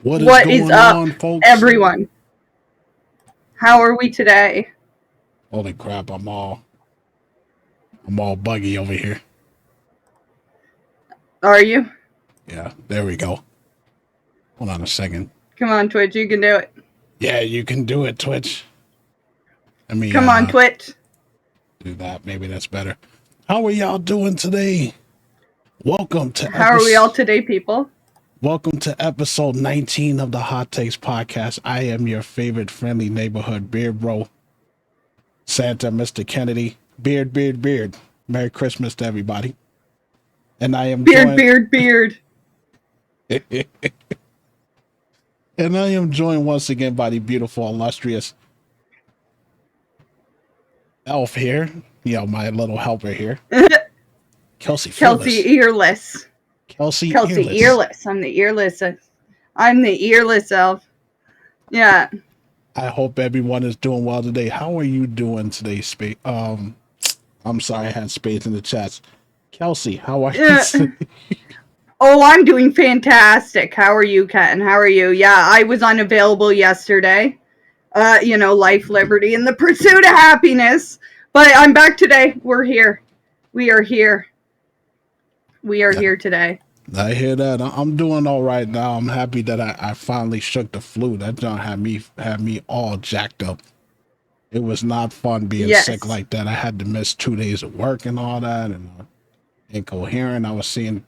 What is What is going up, on, folks? everyone? How are we today? Holy crap, I'm all buggy over here. Are you? Yeah, there we go. Hold on a second. Come on, Twitch, you can do it. Yeah, you can do it, Twitch. Let me Come on, Twitch. do that. Maybe that's better. How are y'all doing today? Welcome to How are we all today, people? Welcome to episode 19 of the Hot Takes podcast. I am your favorite friendly neighborhood beard bro, Santa Mr. Kennedy. Beard. Merry Christmas to everybody. And I am Beard. And I am joined once again by the beautiful, illustrious elf here. You know, my little helper here. Kelsey Earless. Kelsey Earless. I'm the earless elf. Yeah. I hope everyone is doing well today. How are you doing today, Spade? I'm sorry, I had spades in the chats. Kelsey, how are you today? Oh, I'm doing fantastic. How are you, Ken? How are you? Yeah, I was unavailable yesterday. Life, liberty, and the pursuit of happiness. But I'm back today. We're here. We are here. We are here today. I hear that. I'm doing all right now. I'm happy that I finally shook the flu. That John had me all jacked up. It was not fun being sick like that. I had to miss 2 days of work and all that, and incoherent. I was seeing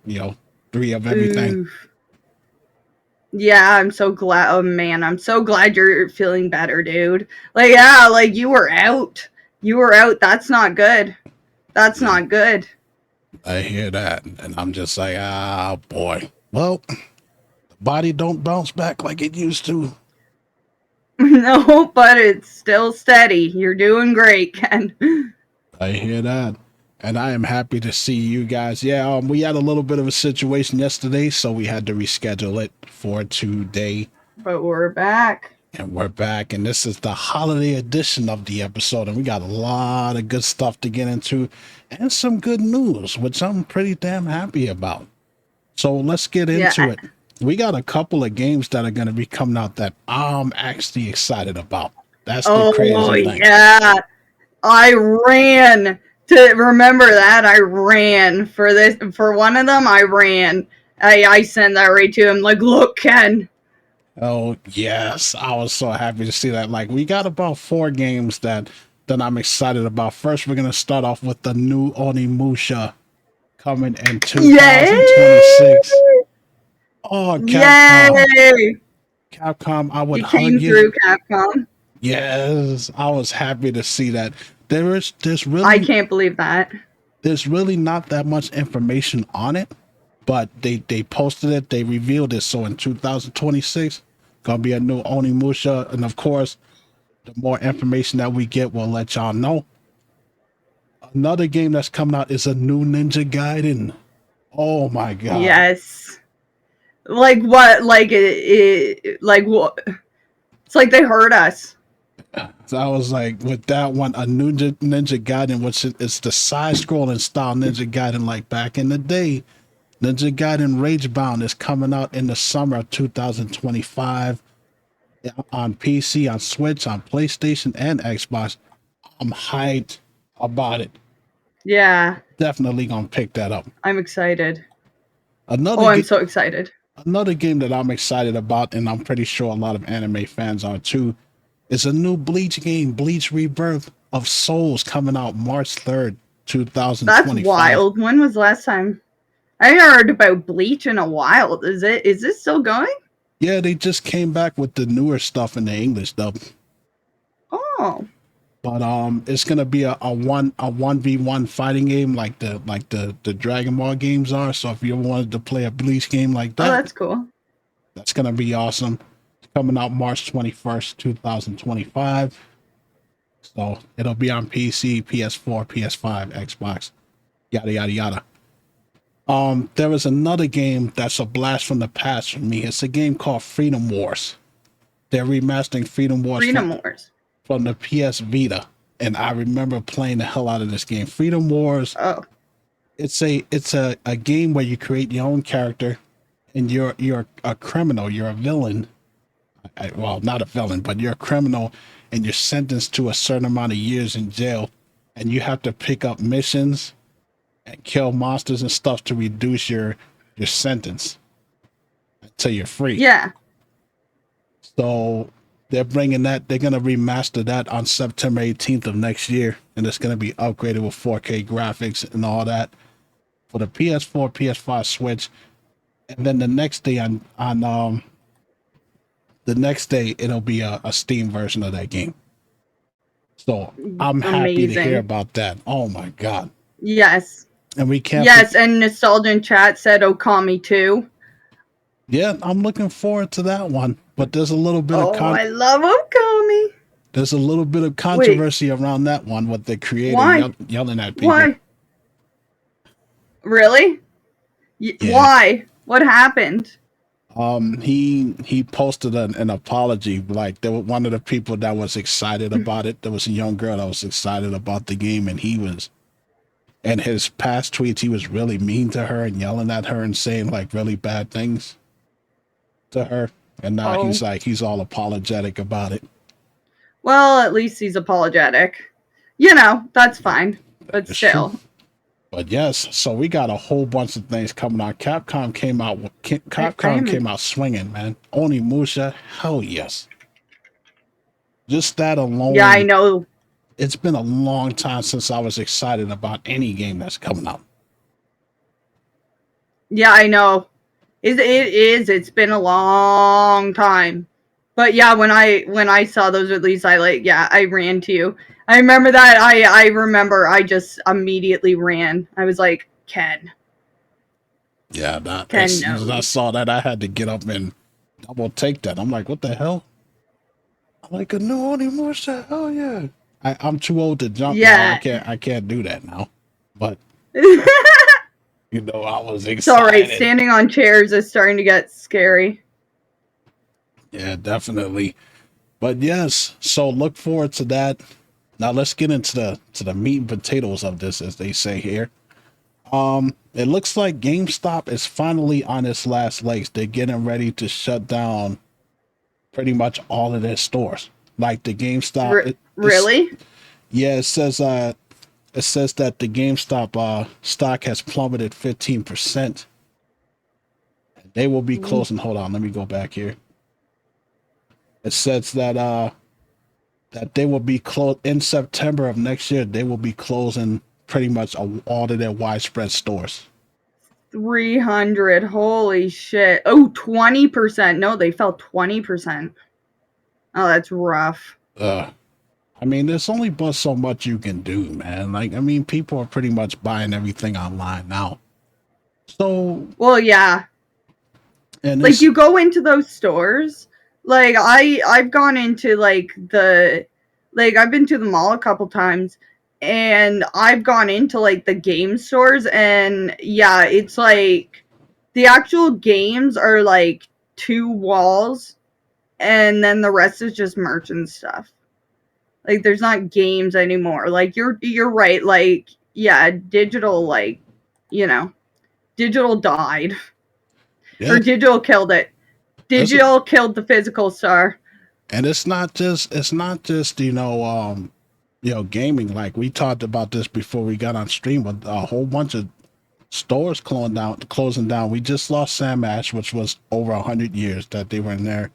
3 of everything. Oof. Yeah, I'm so glad. Oh man, I'm so glad you're feeling better, dude. Like you were out. That's not good. Not good. I hear that, and I'm just like, boy. Well, the body don't bounce back like it used to. No, but it's still steady. You're doing great, Ken. I hear that. And I am happy to see you guys. Yeah, we had a little bit of a situation yesterday, so we had to reschedule it for today. But we're back. And we're back, and this is the holiday edition of the episode, and we got a lot of good stuff to get into and some good news, which I'm pretty damn happy about. So let's get into it. We got a couple of games that are going to be coming out that I'm actually excited about. That's the crazy thing. Yeah. I ran to remember that. I ran for this. For one of them, I ran. I sent that right to him. Like, look, Ken. Oh, yes. I was so happy to see that. Like, we got about 4 games that I'm excited about. First, we're going to start off with the new Onimusha coming in 2026. Yay! Oh, Capcom. Yay! Capcom, I would hug you. Through Capcom. Yes, I was happy to see that. There's really... I can't believe that. There's really not that much information on it. But they posted it, they revealed it. So in 2026, gonna be a new Onimusha, and of course, the more information that we get, we'll let y'all know. Another game that's coming out is a new Ninja Gaiden. Oh my god! Yes. Like what? Like like what? It's like they heard us. So I was like, with that one, a new Ninja Gaiden, which is the side-scrolling style Ninja Gaiden, like back in the day. Ninja Gaiden Ragebound is coming out in the summer of 2025 on PC, on Switch, on PlayStation, and Xbox. I'm hyped about it. Yeah. Definitely gonna pick that up. I'm excited. I'm so excited. Another game that I'm excited about, and I'm pretty sure a lot of anime fans are too, is a new Bleach game, Bleach Rebirth of Souls, coming out March 3rd, 2025. That's wild. When was the last time? I heard about Bleach in a while. Is this still going? Yeah, they just came back with the newer stuff in the English dub. Oh. But it's gonna be a 1v1 fighting game like the Dragon Ball games are. So if you ever wanted to play a Bleach game like that, that's cool. That's gonna be awesome. It's coming out March 21st, 2025. So it'll be on PC, PS4, PS5, Xbox, yada yada yada. There is another game that's a blast from the past for me. It's a game called Freedom Wars. They're remastering Freedom Wars from the PS Vita, and I remember playing the hell out of this game. Freedom Wars. Oh. It's a game where you create your own character, and you're a criminal, you're a villain. Well, not a villain, but you're a criminal, and you're sentenced to a certain amount of years in jail, and you have to pick up missions and kill monsters and stuff to reduce your sentence until you're free. Yeah. So they're bringing that. They're gonna remaster that on September 18th of next year, and it's gonna be upgraded with 4K graphics and all that for the PS4, PS5, Switch, and then the next day on the next day it'll be a Steam version of that game. So I'm happy to hear Amazing. about that. Oh my god! Yes. And we can't. Yes, and Nostalgia in chat said Okami too. Yeah, I'm looking forward to that one. But there's a little bit of I love Okami. there's a little bit of controversy around that one with the creator yelling at people. Why? Really? Yeah. Why? What happened? He posted an apology. Like, there was one of the people that was excited about it. There was a young girl that was excited about the game, and he was, in his past tweets, he was really mean to her and yelling at her and saying like really bad things to her. And now he's all apologetic about it. Well, at least he's apologetic. You know, that's fine. But It's still. true. But yes, so we got a whole bunch of things coming out. Capcom came out swinging, man. Onimusha, hell yes. Just that alone. Yeah, I know. It's been a long time since I was excited about any game that's coming out. Yeah, I know. It is. It's been a long time. But yeah, when I saw those releases, I ran to you. I remember that. I remember I just immediately ran. I was like, Ken. Yeah, as soon as I saw that, I had to get up and double take that. I'm like, what the hell? I'm like, a new Onimusha? Oh yeah. I'm too old to jump now. I can't do that now. But you know, I was excited. It's all right. Standing on chairs is starting to get scary. Yeah, definitely. But yes, so look forward to that. Now let's get into the meat and potatoes of this, as they say here. It looks like GameStop is finally on its last legs. They're getting ready to shut down pretty much all of their stores. Like the GameStop. Really? Yeah, it says that the GameStop stock has plummeted 15%. They will be closing. Hold on, let me go back here. It says that they will be closed in September of next year. They will be closing pretty much all of their widespread stores. 300. Holy shit. Oh, 20%. No, they fell 20%. Oh, that's rough. I mean, there's only but so much you can do, man. Like, I mean, people are pretty much buying everything online now. So, well, yeah. And like, you go into those stores. Like, I've gone into like I've been to the mall a couple times, and I've gone into like the game stores, and yeah, it's like the actual games are like 2 walls, and then the rest is just merch and stuff. Like, there's not games anymore. Like, you're right. Like, yeah, digital, like, you know, digital died. Yeah. Or digital killed it. Digital killed the physical store. And it's not just gaming. Like, we talked about this before we got on stream, with a whole bunch of stores closing down. We just lost Sam Ash, which was over 100 years that they were in there.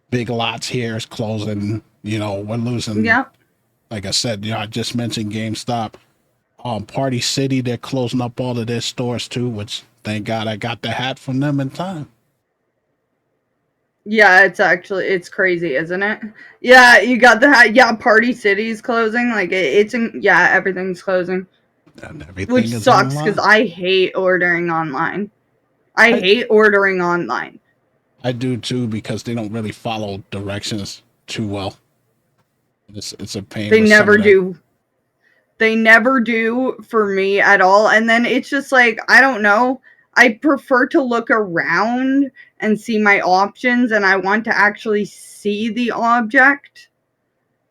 Big Lots here is closing. You know, we're losing. Yeah. Like I said, I just mentioned GameStop. Party City, they're closing up all of their stores too, which thank God I got the hat from them in time. Yeah, it's crazy, isn't it? Yeah, you got the hat. Yeah, Party City's closing. Like, everything's closing. And everything which sucks because I hate ordering online. I hate ordering online. I do too, because they don't really follow directions too well. It's a pain. They never do. They never do for me at all. And then it's just like, I don't know. I prefer to look around and see my options, and I want to actually see the object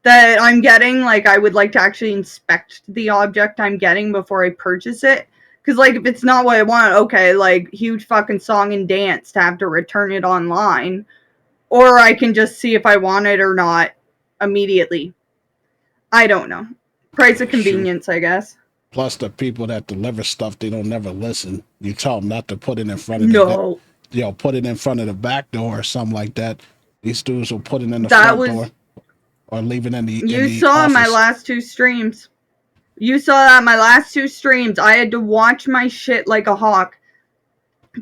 that I'm getting. Like, I would like to actually inspect the object I'm getting before I purchase it. Because, like, if it's not what I want, okay, like, huge fucking song and dance to have to return it online. Or I can just see if I want it or not immediately. I don't know. Price of convenience, I guess. Plus, the people that deliver stuff, they don't never listen. You tell them not to put it in front of No. put it in front of the back door or something like that. These dudes will put it in the That front was door or leave it in the You saw office. my last 2 streams. You saw that my last 2 streams. I had to watch my shit like a hawk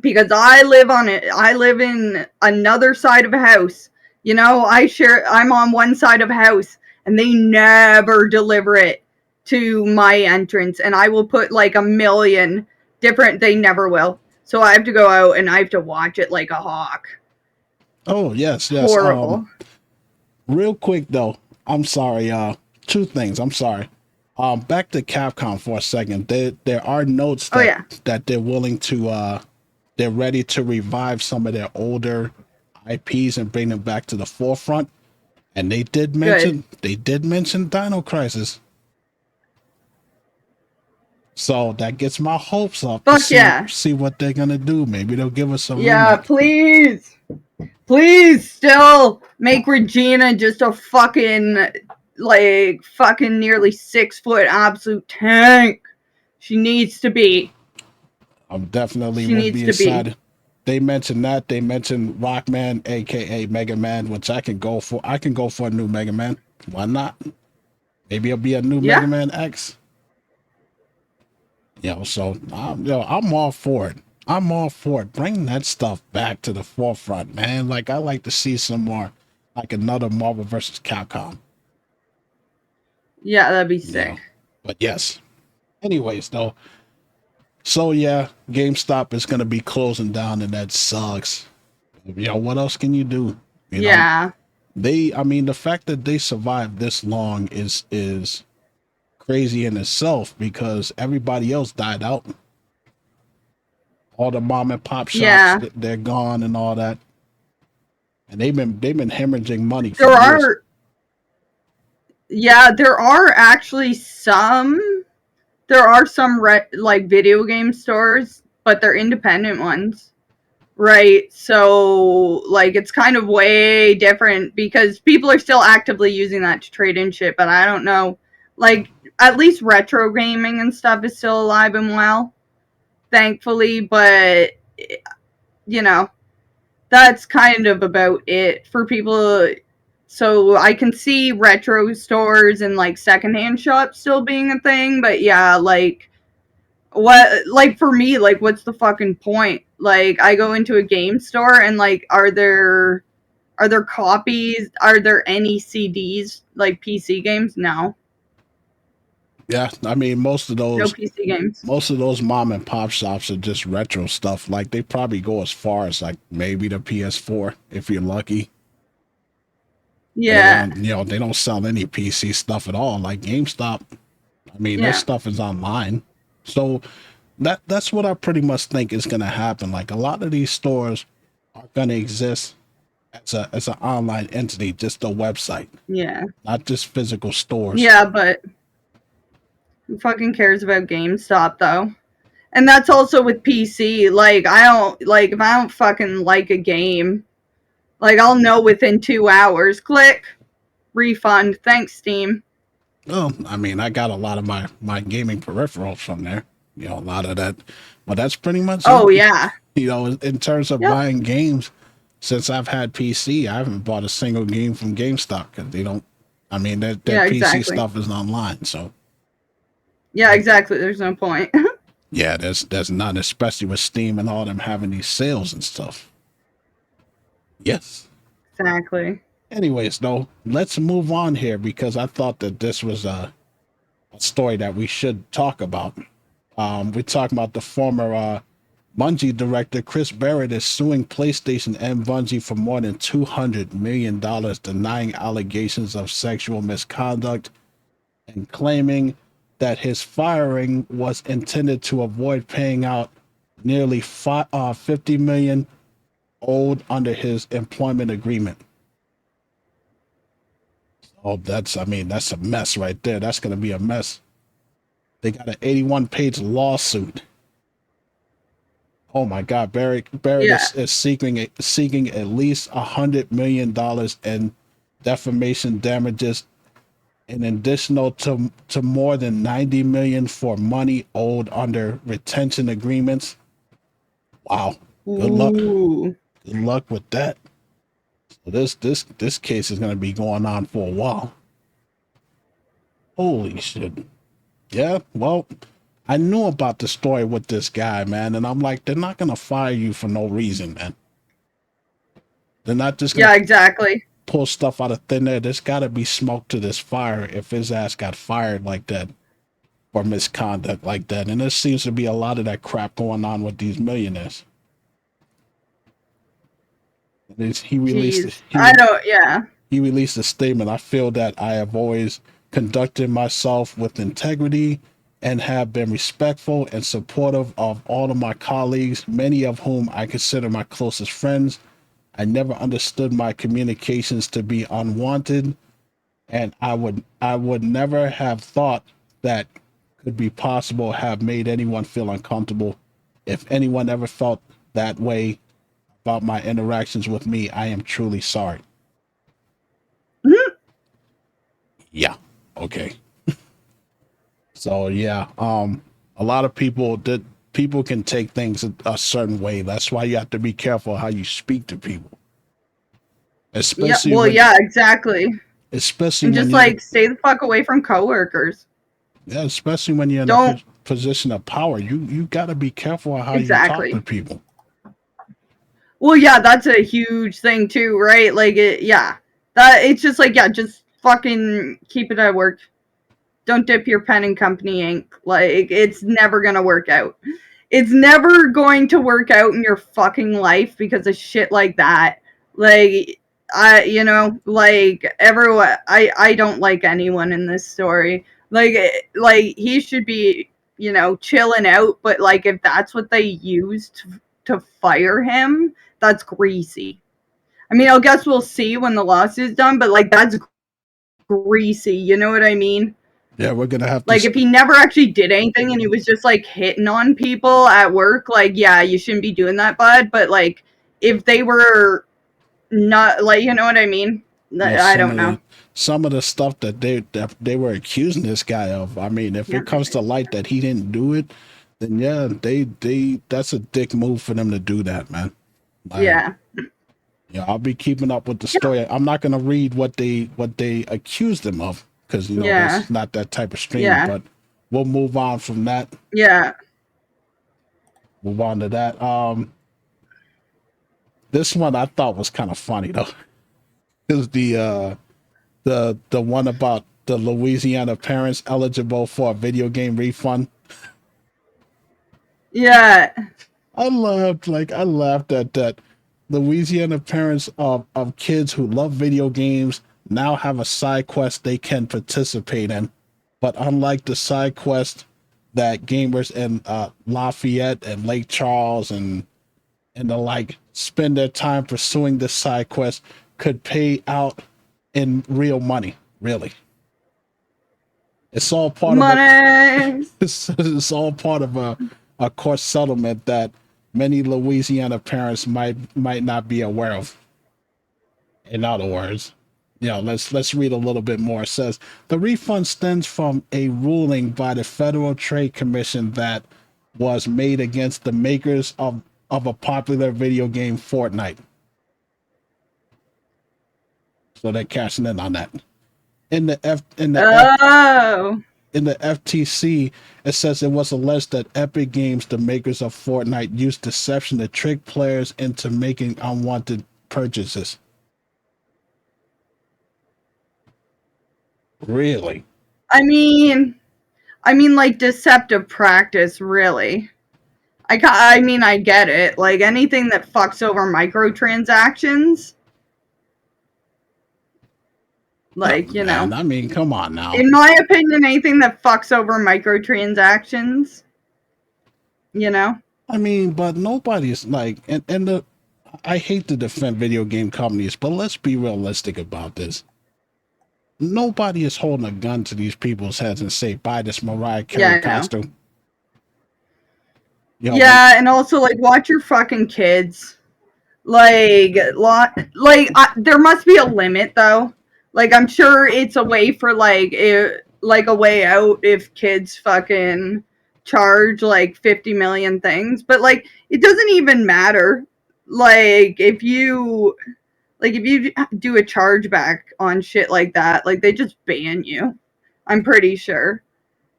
because I live on it. I live in another side of a house. You know, I'm on one side of a house and they never deliver it to my entrance, and I will put like a million different, they never will. So I have to go out and I have to watch it like a hawk. Oh, yes. Horrible. Real quick though, I'm sorry, 2 things. I'm sorry. Back to Capcom for a second. There are notes that that they're willing to they're ready to revive some of their older IPs and bring them back to the forefront. And they did mention Dino Crisis. So that gets my hopes up to see what they're gonna do. Maybe they'll give us a remake. Please still make Regina just a fucking nearly 6 foot absolute tank. She needs to be. I'm definitely would be excited. They mentioned that. They mentioned Rockman, aka Mega Man, which I can go for. I can go for a new Mega Man. Why not? Maybe it'll be a new Mega Man X. So I'm all for it. I'm all for it. Bring that stuff back to the forefront, man. Like, I like to see some more, like another Marvel vs. Capcom. Yeah, that'd be sick. But yes. Anyways, though. So yeah, GameStop is gonna be closing down, and that sucks. What else can you do? The fact that they survived this long is crazy in itself, because everybody else died out. All the mom and pop shops, they're gone and all that, and they've been hemorrhaging money for years. There are actually some. There are some video game stores, but they're independent ones, right? So it's kind of way different because people are still actively using that to trade in shit. But I don't know, at least retro gaming and stuff is still alive and well, thankfully. But that's kind of about it for people. So I can see retro stores and secondhand shops still being a thing, but for me, what's the fucking point? I go into a game store and are there copies? Are there any CDs PC games? No. Yeah, I mean most of those no PC games. Most of those mom and pop shops are just retro stuff. They probably go as far as maybe the PS4 if you're lucky. Yeah. They don't sell any PC stuff at all. Like GameStop, I mean, their stuff is online. So that's what I pretty much think is going to happen. A lot of these stores are going to exist as an online entity, just a website. Yeah. Not just physical stores. Yeah, but who fucking cares about GameStop though? And that's also with PC. I don't if I don't fucking like a game, I'll know within 2 hours. Click. Refund. Thanks, Steam. Well, I mean, I got a lot of my gaming peripherals from there. A lot of that. But that's pretty much it. Yeah. In terms of buying games, since I've had PC, I haven't bought a single game from GameStop because they don't. I mean, their PC stuff is online, so. Yeah, exactly. There's no point. Yeah, there's none, especially with Steam and all them having these sales and stuff. Yes. Exactly. Anyways, though, let's move on here because I thought that this was a story that we should talk about. We're talking about the former Bungie director Chris Barrett is suing PlayStation and Bungie for more than $200 million, denying allegations of sexual misconduct and claiming that his firing was intended to avoid paying out nearly $50 million owed under his employment agreement. Oh, that's a mess right there. That's going to be a mess. They got an 81-page lawsuit Oh my God, Barrett Yeah. is seeking at least $100 million in defamation damages, in additional to more than 90 million for money owed under retention agreements. Wow. Good luck. Ooh. Good luck with that. So this case is going to be going on for a while. Holy shit. Yeah, well, I knew about the story with this guy, man, and I'm like, they're not going to fire you for no reason, man. They're not just going Yeah, to exactly. pull stuff out of thin air. There's got to be smoke to this fire if his ass got fired like that for misconduct like that. And there seems to be a lot of that crap going on with these millionaires. He released Jeez. I don't, yeah. he released a statement. I feel that I have always conducted myself with integrity and have been respectful and supportive of all of my colleagues, many of whom I consider my closest friends. I never understood my communications to be unwanted, and I would never have thought that could be possible have made anyone feel uncomfortable. If anyone ever felt that way about my interactions with me, I am truly sorry. Mhm. Yeah. Okay. So yeah, a lot of people can take things a certain way. That's why you have to be careful how you speak to people, Yeah, especially well, when yeah, exactly. especially And when just you're like stay the fuck away from coworkers. yeah, especially when you're in a Don't, position of power. You got to be careful how you talk to exactly. people. Well, yeah, that's a huge thing too, right? Like, yeah. That, it's just like, yeah, just fucking keep it at work. Don't dip your pen in company ink. Like, it's never gonna work out. It's never going to work out in your fucking life because of shit like that. Like, like everyone, I don't like anyone in this story. Like he should be, chilling out. But like, if that's what they used to fire him, that's greasy. I mean, I guess we'll see when the lawsuit's done. But like, that's greasy. You know what I mean? Yeah, we're gonna have to. Like if he never actually did anything and he was just like hitting on people at work, like yeah, you shouldn't be doing that, bud. But like if they were not like, you know what I mean? Yeah, I don't know. some of the stuff that they were accusing this guy of. I mean, if Yeah. it comes to light that he didn't do it, then yeah, they that's a dick move for them to do that, man. Like, Yeah. yeah, I'll be keeping up with the Yeah. story. I'm not gonna read what they accused him of because Yeah. that's not that type of stream. Yeah. But we'll move on from that. Yeah. Move on to that. This one I thought was kind of funny though. Is the one about the Louisiana parents eligible for a video game refund. Yeah. I laughed at that. Louisiana parents of kids who love video games now have a side quest they can participate in. But unlike the side quest that gamers in Lafayette and Lake Charles and the like spend their time pursuing this side quest could pay out in real money, really. It's all part of a Money. it's all part of a court settlement that many Louisiana parents might not be aware of. In other words, let's read a little bit more. It says the refund stems from a ruling by the Federal Trade Commission that was made against the makers of a popular video game, Fortnite. So they're cashing in on that. In the F in the F Oh. in the FTC, it says it was alleged that Epic Games, the makers of Fortnite, used deception to trick players into making unwanted purchases. Really? I mean like deceptive practice, really. I mean I get it. Like anything that fucks over microtransactions, No, like, man. I mean, come on now. in my opinion, anything that fucks over microtransactions, you know? I mean, but nobody's like, and the I hate to defend video game companies, but let's be realistic about this. Nobody is holding a gun to these people's heads and say, buy this Mariah Yeah, Carey I know. costume. You know, when Yeah, and also like watch your fucking kids. There must be a limit though. Like I'm sure it's a way for like a way out if kids fucking charge like 50 million things, but like it doesn't even matter. Like if you do a chargeback on shit like that, like they just ban you. I'm pretty sure.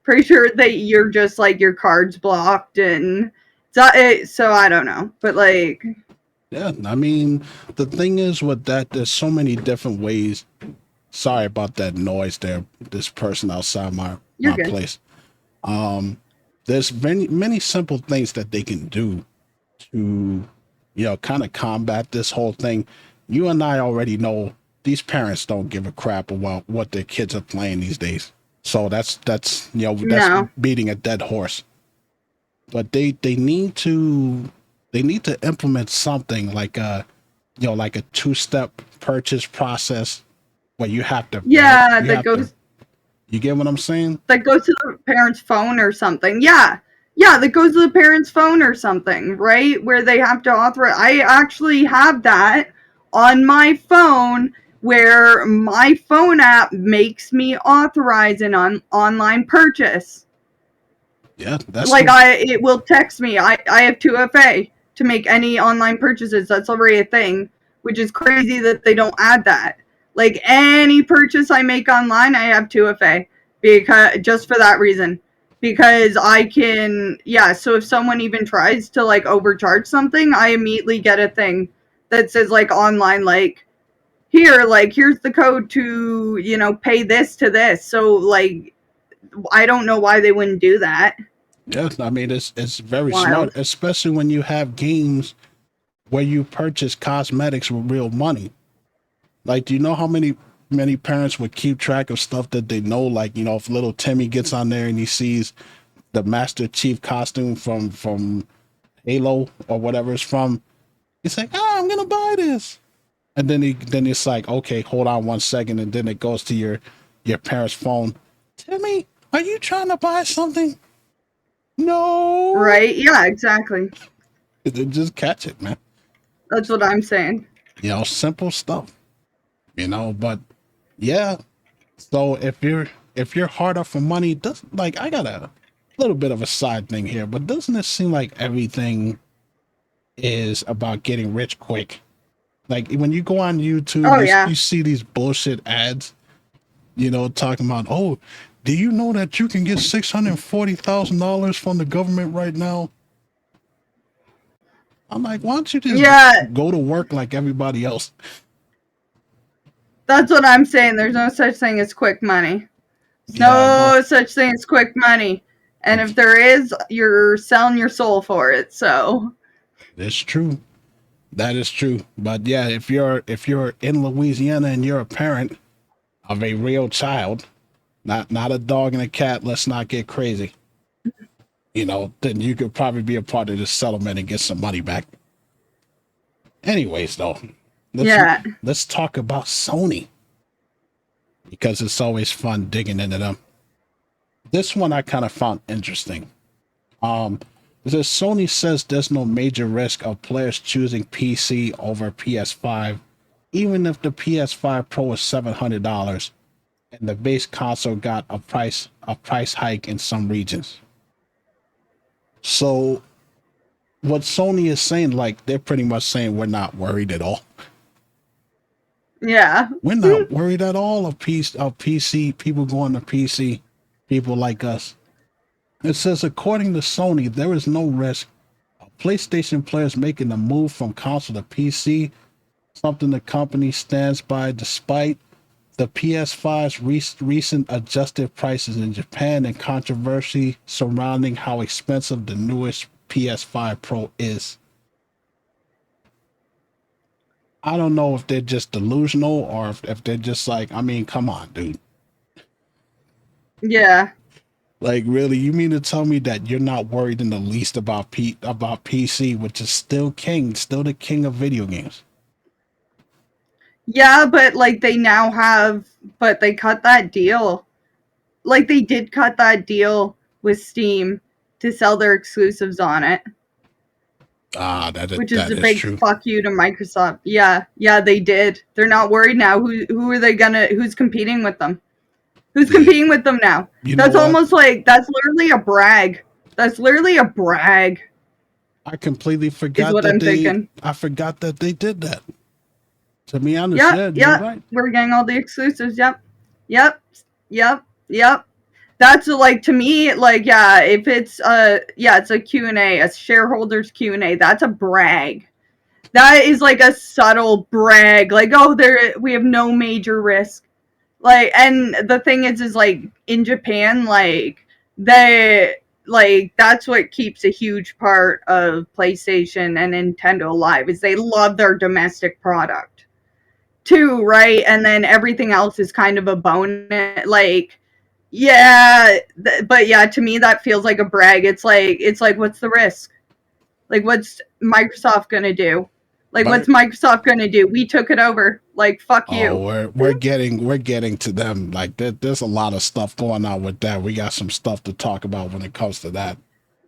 Pretty sure that you're just like your cards blocked and so I don't know, but like yeah, I mean, the thing is with that, there's so many different ways. Sorry about that noise there. This person outside you're my good. place. Um, there's many simple things that they can do to, kind of combat this whole thing. You and I already know these parents don't give a crap about what their kids are playing these days. So that's No. beating a dead horse. But they need to implement something like a two-step purchase process where you have to Yeah, you get what I'm saying? that goes to the parent's phone or something. Yeah. Yeah, that goes to the parent's phone or something, right? Where they have to authorize. I actually have that on my phone where my phone app makes me authorize an online purchase. Yeah, that's Like the it will text me. I have 2FA to make any online purchases. That's already a thing, which is crazy that they don't add that. Like any purchase I make online, I have 2FA because just for that reason. Because I can, yeah, so if someone even tries to like overcharge something, I immediately get a thing that says like online here's the code to, pay this to this. So like I don't know why they wouldn't do that. yeah. I mean, it's very smart, Wild. especially when you have games where you purchase cosmetics with real money. Like, do you know how many parents would keep track of stuff that they know? Like, if little Timmy gets on there and he sees the Master Chief costume from Halo or whatever it's from, he's like, I'm gonna buy this. And then it's like, okay, hold on 1 second, and then it goes to your parents' phone. Timmy, are you trying to buy something? No. Right? Yeah, exactly. They just catch it, man. That's what I'm saying. Simple stuff. But yeah. So if you're hard up for money, does like I got a little bit of a side thing here, but doesn't it seem like everything is about getting rich quick? Like when you go on YouTube, Oh you yeah. see these bullshit ads, talking about, oh, do you know that you can get $640,000 from the government right now? I'm like, why don't you just Yeah, go to work like everybody else? that's what I'm saying. There's no such thing as quick money. There's Yeah, no, no such thing as quick money. And if there is, you're selling your soul for it. So it's true. That is true. But yeah, if you're in Louisiana and you're a parent of a real child, not a dog and a cat, let's not get crazy. Then you could probably be a part of this settlement and get some money back. Anyways, though, let's yeah. let's talk about Sony because it's always fun digging into them. This one I kind of found interesting. Um, it says Sony says there's no major risk of players choosing PC over PS5, even if the PS5 Pro is $700 and the base console got a price hike in some regions. So what Sony is saying, like they're pretty much saying we're not worried at all. Yeah. We're not worried at all of PC people going to PC, people like us. It says according to Sony, there is no risk of PlayStation players making the move from console to PC, something the company stands by despite the PS5's recent adjusted prices in Japan and controversy surrounding how expensive the newest PS5 Pro is. I don't know if they're just delusional or if they're just like, I mean, come on, dude. Yeah. Like, really, you mean to tell me that you're not worried in the least about PC, which is still king, still the king of video games? Yeah, but like but they cut that deal. Like they did cut that deal with Steam to sell their exclusives on it. That Which is that a is big true. fuck you to Microsoft. Yeah, they did. They're not worried now. Who are they gonna? Who's competing with them? Who's Yeah, competing with them now? you know That's what? almost like that's literally a brag. That's literally a brag, I completely is forgot what that I'm thinking. I forgot that they did that. To be honest, Yep, yeah, you're yep. right. We're getting all the exclusives. Yep, yep, yep, yep. That's like, to me, like, yeah, if it's it's a Q&A, a shareholders Q&A, that's a brag. That is like a subtle brag, like, oh, we have no major risk. Like, and the thing is like, in Japan, like, they, like, that's what keeps a huge part of PlayStation and Nintendo alive, is they love their domestic product too, right? And then everything else is kind of a bonus. Like, yeah, but yeah, to me that feels like a brag. It's like, what's the risk? Like, what's Microsoft gonna do? Like, what's But Microsoft gonna do? We took it over. Like, fuck oh, you. we're getting to them. Like there's a lot of stuff going on with that. We got some stuff to talk about when it comes to that.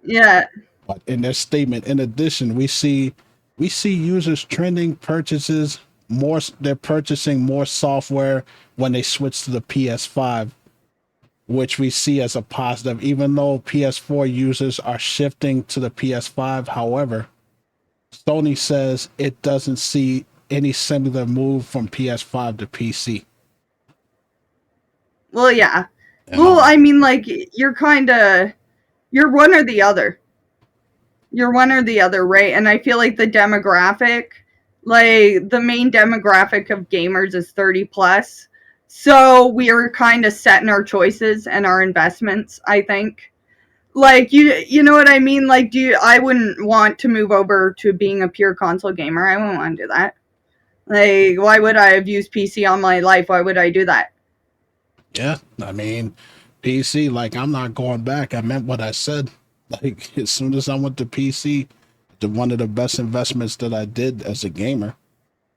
Yeah. But in their statement, in addition, we see users trending purchases more. They're purchasing more software when they switch to the PS5, which we see as a positive. Even though PS4 users are shifting to the PS5, however, Sony says it doesn't see any similar move from PS5 to PC. Well, yeah. You Well, know, I mean, like, you're one or the other. You're one or the other, right? And I feel like the demographic, like, the main demographic of gamers is 30 plus. So we are kind of setting our choices and our investments, I think. Like, you know what I mean? Like, I wouldn't want to move over to being a pure console gamer. I wouldn't want to do that. Like, why would I have used PC all my life? Why would I do that? yeah, I mean, PC. Like I'm not going back. I meant what I said. Like as soon as I went to PC, one of the best investments that I did as a gamer.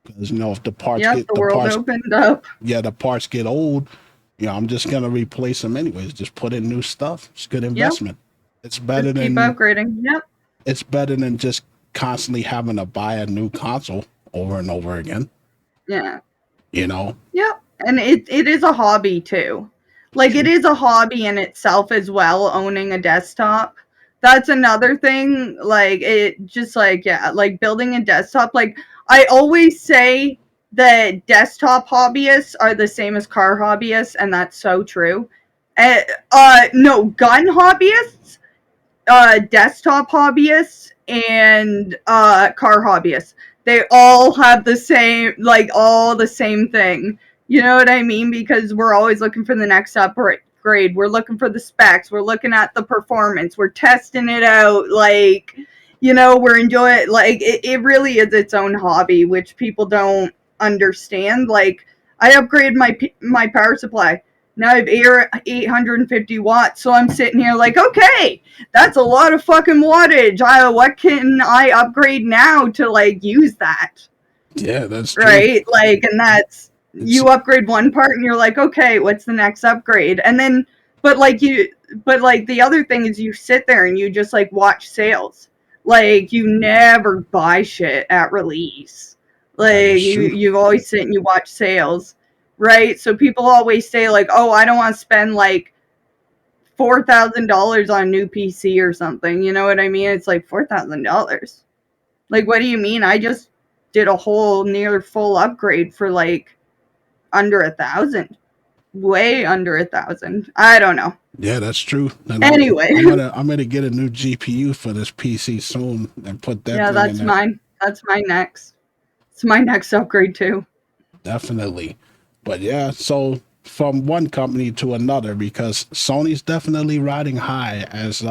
Because if the parts Yep, get the world opened up. yeah, the parts get old, I'm just gonna replace them anyways. Just put in new stuff. It's good Yep, investment. It's better just keep than upgrading. Yep. it's better than just constantly having to buy a new console over and over again. Yeah. You know, Yep. And it is a hobby too. Like, it true. is a hobby in itself as well, owning a desktop. That's another thing. Like, it just, like, yeah, like building a desktop. Like, I always say that desktop hobbyists are the same as car hobbyists, and that's so true. No, gun hobbyists, desktop hobbyists, and car hobbyists. They all have the same, like, all the same thing. You know what I mean? Because we're always looking for the next upgrade. We're looking for the specs. We're looking at the performance. We're testing it out. Like, we're enjoying. Like, it really is its own hobby, which people don't understand. Like, I upgraded my power supply. Now I have 850 watts. So I'm sitting here like, okay, that's a lot of fucking wattage. What can I upgrade now to, like, use that? Yeah, that's true. Right? Like, and that's, It's you upgrade one part and you're like, okay, what's the next upgrade? And then, but like the other thing is, you sit there and you just, like, watch sales. Like, you never buy shit at release. that Like, is true. you always sit and you watch sales. Right? So people always say, like, oh, I don't want to spend like $4,000 on a new PC or something. You know what I mean? It's like, $4,000. Like, what do you mean? I just did a whole near full upgrade for like under 1,000, way under 1,000. I don't know. Yeah, that's true. And Anyway, I'm gonna get a new GPU for this PC soon and put that yeah, thing in that's there. mine. That's my next. It's my next upgrade too. Definitely. But yeah, so from one company to another, because Sony's definitely riding high as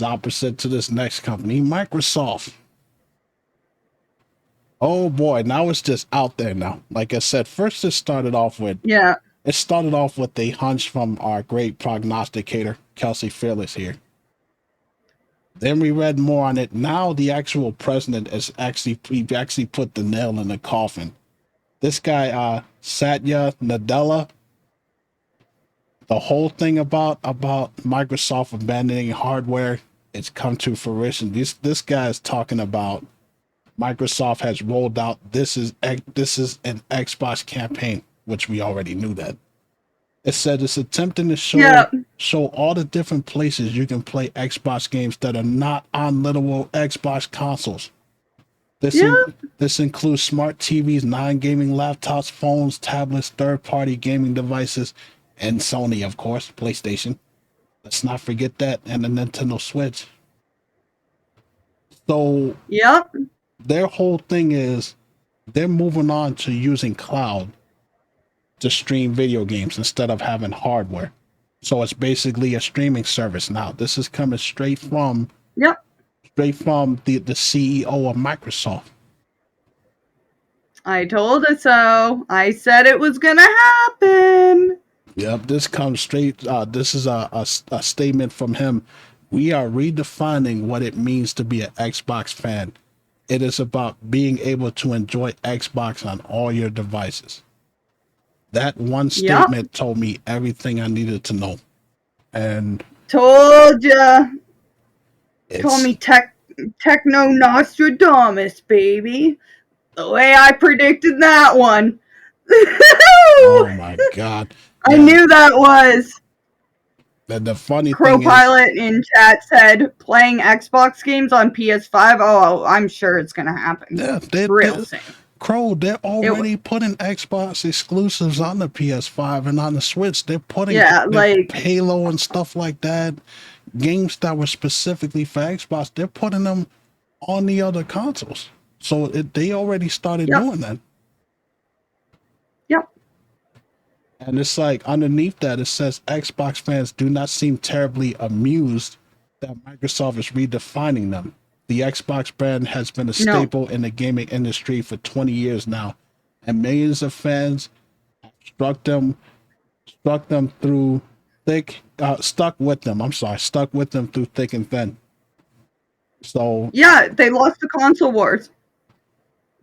opposite to this next company, Microsoft. Oh boy, now it's just out there now. Like I said, first Yeah. it started off with a hunch from our great prognosticator, Kelsey Fearless here. Then we read more on it. Now the actual president is he actually put the nail in the coffin. This guy, Satya Nadella, the whole thing about Microsoft abandoning hardware, it's come to fruition. This guy is talking about Microsoft has rolled out this is an Xbox campaign, which we already knew that. It said it's attempting to show all the different places you can play Xbox games that are not on literal Xbox consoles. This includes smart TVs, non-gaming laptops, phones, tablets, third-party gaming devices, and Sony, of course, PlayStation. Let's not forget that, and the Nintendo Switch. So their whole thing is they're moving on to using cloud to stream video games instead of having hardware. So it's basically a streaming service now. This is coming straight from the CEO of Microsoft. I told it so. I said it was gonna happen. Yep, this comes straight. This is a statement from him. We are redefining what it means to be an Xbox fan. It is about being able to enjoy Xbox on all your devices. That one statement told me everything I needed to know. And told ya. Call me Techno Nostradamus, baby. The way I predicted that one. Oh my God. I knew that was. The funny Crow thing Pilot in chat said playing Xbox games on PS5. Oh, I'm sure it's gonna happen. Yeah, real soon. Crow, they're already putting Xbox exclusives on the PS5 and on the Switch. They're putting like Halo and stuff like that. Games that were specifically for Xbox, they're putting them on the other consoles. So they already started doing that. Yep. And it's like underneath that, it says Xbox fans do not seem terribly amused that Microsoft is redefining them. The Xbox brand has been a staple in the gaming industry for 20 years now, and millions of fans have stuck with them through thick and thin. So they lost the console wars.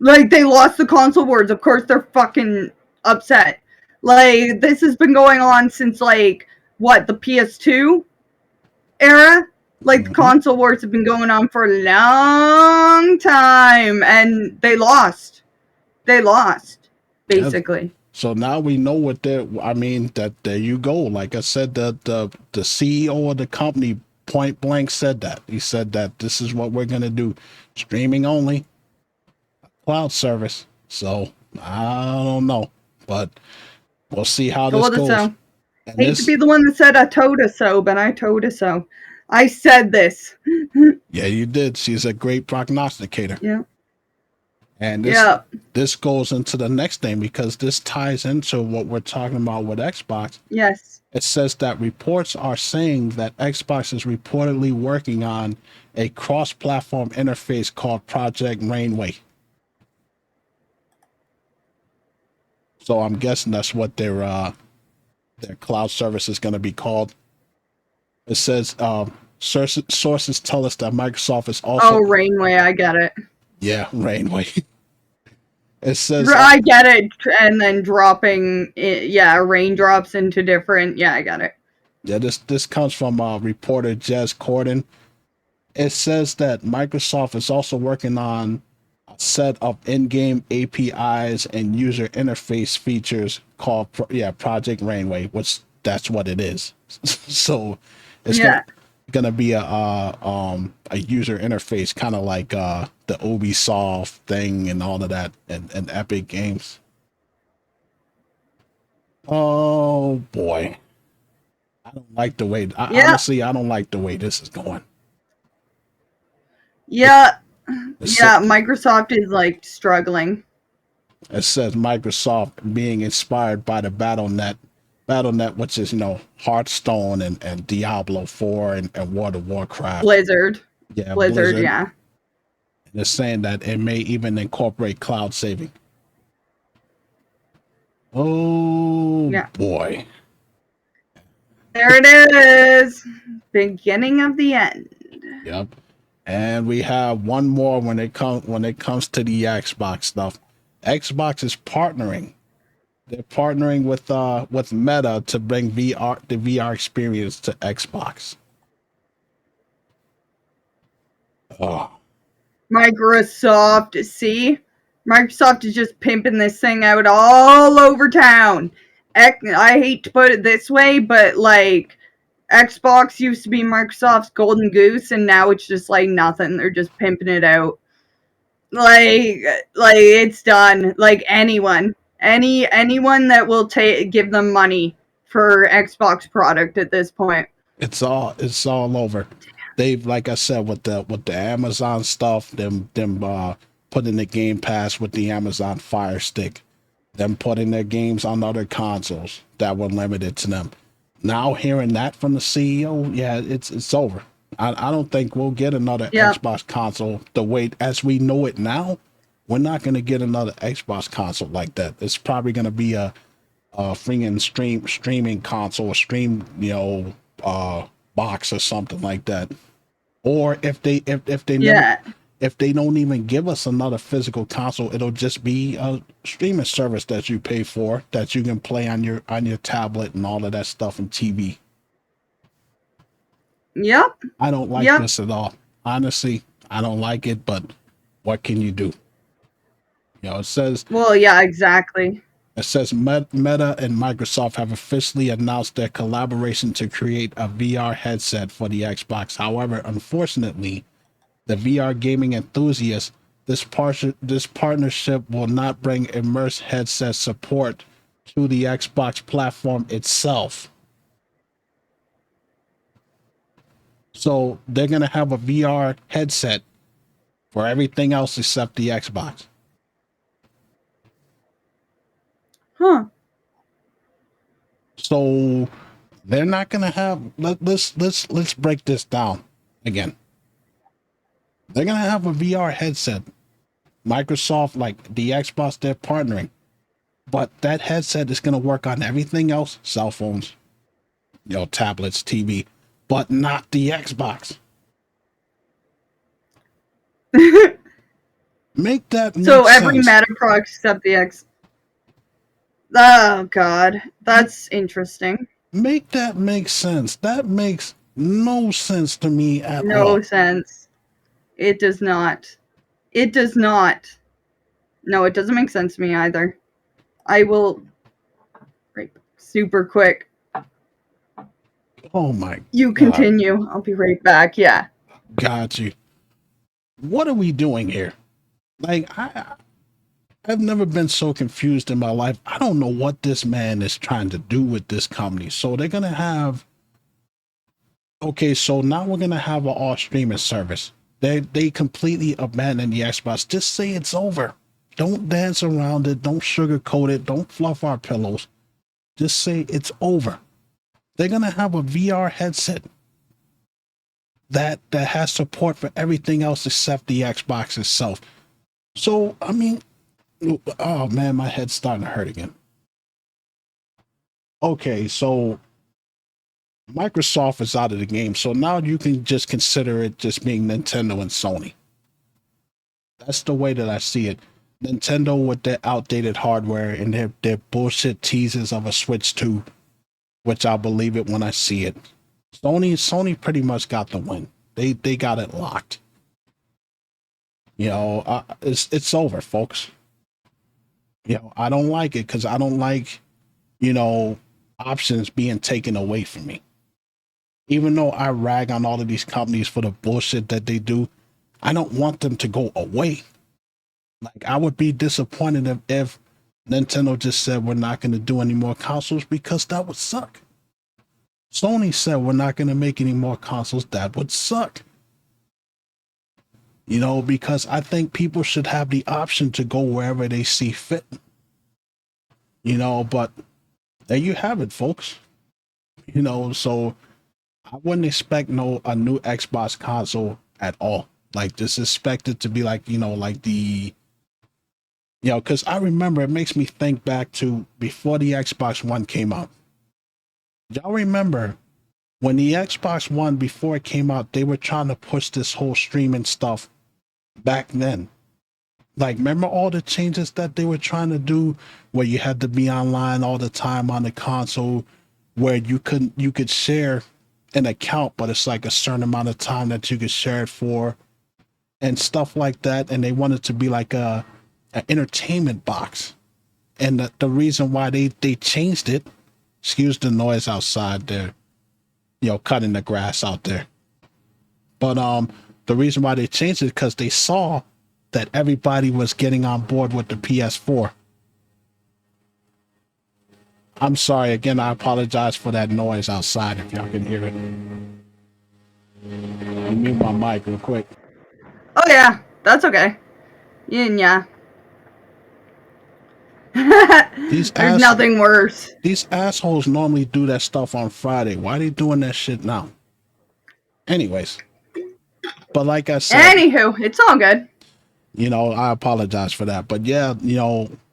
Like, they lost the console wars. Of course, they're fucking upset. Like, this has been going on since, like, what, the PS2 era? Like, the console wars have been going on for a long time, and they lost. They lost, basically. Yeah. So now we know what there you go. Like I said, the CEO of the company point blank said that. He said that this is what we're going to do. Streaming only, cloud service. So I don't know, but we'll see how this goes. So. Hate to be the one that said I told her so, but I told her so. I said this. Yeah, you did. She's a great prognosticator. Yeah. And this goes into the next thing because this ties into what we're talking about with Xbox. Yes. It says that reports are saying that Xbox is reportedly working on a cross-platform interface called Project Rainway. So I'm guessing that's what their cloud service is going to be called. It says sources tell us that Microsoft is also... Oh, Rainway, I get it. Yeah, Rainway. It says... I get it, and then dropping, raindrops into different... Yeah, I got it. Yeah, this comes from reporter Jez Corden. It says that Microsoft is also working on a set of in-game APIs and user interface features called Project Rainway, which that's what it is. So it's gonna be a user interface, kind of like the Ubisoft thing and all of that, and Epic Games. Oh boy, I don't like the way. Honestly, I don't like the way this is going. Microsoft is like struggling. It says Microsoft being inspired by the BattleNet, which is Hearthstone and Diablo 4 and World of Warcraft. Blizzard. Yeah, Blizzard. Yeah. And they're saying that it may even incorporate cloud saving. Oh boy. There it is. Beginning of the end. Yep. And we have one more when it comes to the Xbox stuff. Xbox is partnering They're partnering with Meta to bring the VR experience to Xbox. Oh, Microsoft, see? Microsoft is just pimping this thing out all over town. I hate to put it this way, but like Xbox used to be Microsoft's golden goose, and now it's just like nothing. They're just pimping it out. Like, like it's done. Like anyone that will give them money for Xbox product at this point. it's all over. They've, like I said, with the Amazon stuff, them putting the Game Pass with the Amazon Fire Stick, them putting their games on other consoles that were limited to them. Now hearing that from the CEO, yeah, it's over. I don't think we'll get another Xbox console the way as we know it now. We're not going to get another Xbox console like that. It's probably going to be a freaking streaming console, box or something like that. Or if they if they don't even give us another physical console, it'll just be a streaming service that you pay for that you can play on your tablet and all of that stuff and TV. Yep. I don't like this at all. Honestly, I don't like it, but what can you do? It says. Well, yeah, exactly. It says Meta and Microsoft have officially announced their collaboration to create a VR headset for the Xbox. However, unfortunately, the VR gaming enthusiasts, this partnership will not bring immersive headset support to the Xbox platform itself. So they're going to have a VR headset for everything else except the Xbox. Huh. So they're not going to have let's break this down again. They're going to have a VR headset. Microsoft, like the Xbox, they're partnering. But that headset is going to work on everything else, cell phones, tablets, TV, but not the Xbox. Make that make so every sense. Meta product except the X. Oh God, that's interesting. Make that make sense. That makes no sense to me at all. No sense. It does not. It does not. No, it doesn't make sense to me either. I will. Right, super quick. Oh my. You continue. I'll be right back. Yeah. Got you. What are we doing here? Like I've never been so confused in my life. I don't know what this man is trying to do with this company. So they're gonna have. Okay, so now we're gonna have an all streaming service. They completely abandoned the Xbox. Just say it's over. Don't dance around it. Don't sugarcoat it. Don't fluff our pillows. Just say it's over. They're gonna have a VR headset that has support for everything else except the Xbox itself. So I mean, oh man, my head's starting to hurt again. Okay, so Microsoft is out of the game, so now you can just consider it just being Nintendo and Sony. That's the way that I see it. Nintendo with their outdated hardware and their bullshit teasers of a Switch 2, which I'll believe it when I see it. Sony pretty much got the win. They got it locked. It's over, folks. I don't like it because I don't like, options being taken away from me. Even though I rag on all of these companies for the bullshit that they do, I don't want them to go away. Like, I would be disappointed if Nintendo just said we're not going to do any more consoles, because that would suck. Sony said we're not going to make any more consoles. That would suck. Because I think people should have the option to go wherever they see fit. But there you have it, folks. So I wouldn't expect a new Xbox console at all. Like, just expect it to be like, like the, because I remember, it makes me think back to before the Xbox One came out. Y'all remember when the Xbox One, before it came out, they were trying to push this whole streaming stuff back then. Like, remember all the changes that they were trying to do, where you had to be online all the time on the console, where you could share an account, but it's like a certain amount of time that you could share it for, and stuff like that. And they wanted to be like a an entertainment box. And the reason why they changed it, excuse the noise outside there, cutting the grass out there. But the reason why they changed it because they saw that everybody was getting on board with the PS4. I'm sorry again. I apologize for that noise outside. If y'all can hear it, let me mute my mic real quick. Oh yeah, that's okay. Yeah. There's nothing worse. These assholes normally do that stuff on Friday. Why are they doing that shit now? Anyways, but like I said, anywho, it's all good. I apologize for that. But yeah,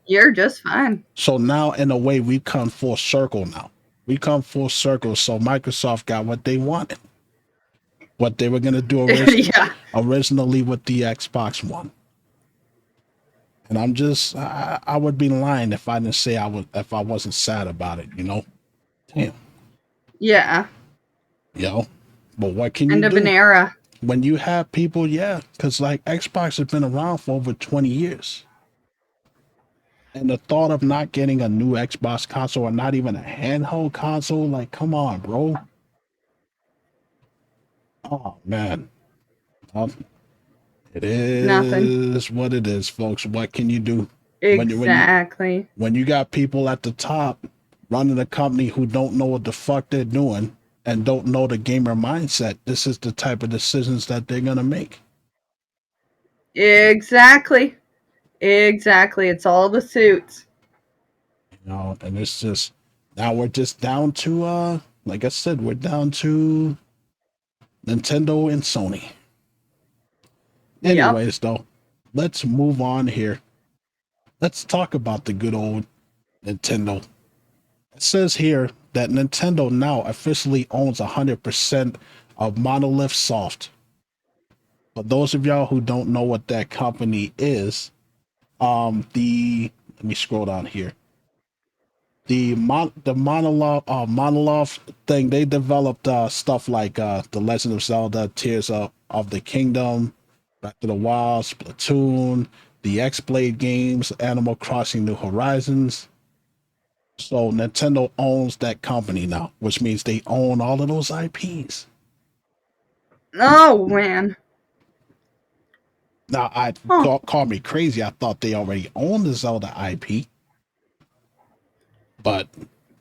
you're just fine. So now, in a way, we come full circle now. We come full circle. So Microsoft got what they wanted. What they were going to do originally with the Xbox One. And I'm just, I would be lying if I didn't say if I wasn't sad about it, Damn. Yeah. But what can you do? End of an era. When you have people, because like Xbox has been around for over 20 years. And the thought of not getting a new Xbox console or not even a handheld console, like, come on, bro. Oh, man. It is nothing. What it is, folks. What can you do? Exactly. When you got people at the top running a company who don't know what the fuck they're doing and don't know the gamer mindset, this is the type of decisions that they're going to make. Exactly. It's all the suits. And it's just, now we're just down to, like I said, we're down to Nintendo and Sony. Anyways, though, let's move on here. Let's talk about the good old Nintendo. It says here that Nintendo now officially owns 100% of Monolith Soft. For those of y'all who don't know what that company is, let me scroll down here. The Monolith thing, they developed stuff like The Legend of Zelda, Tears of the Kingdom, Back to the Wild, Splatoon, the X-Blade games, Animal Crossing New Horizons. So Nintendo owns that company now, which means they own all of those IPs. Oh, man. Now, call me crazy. I thought they already owned the Zelda IP. But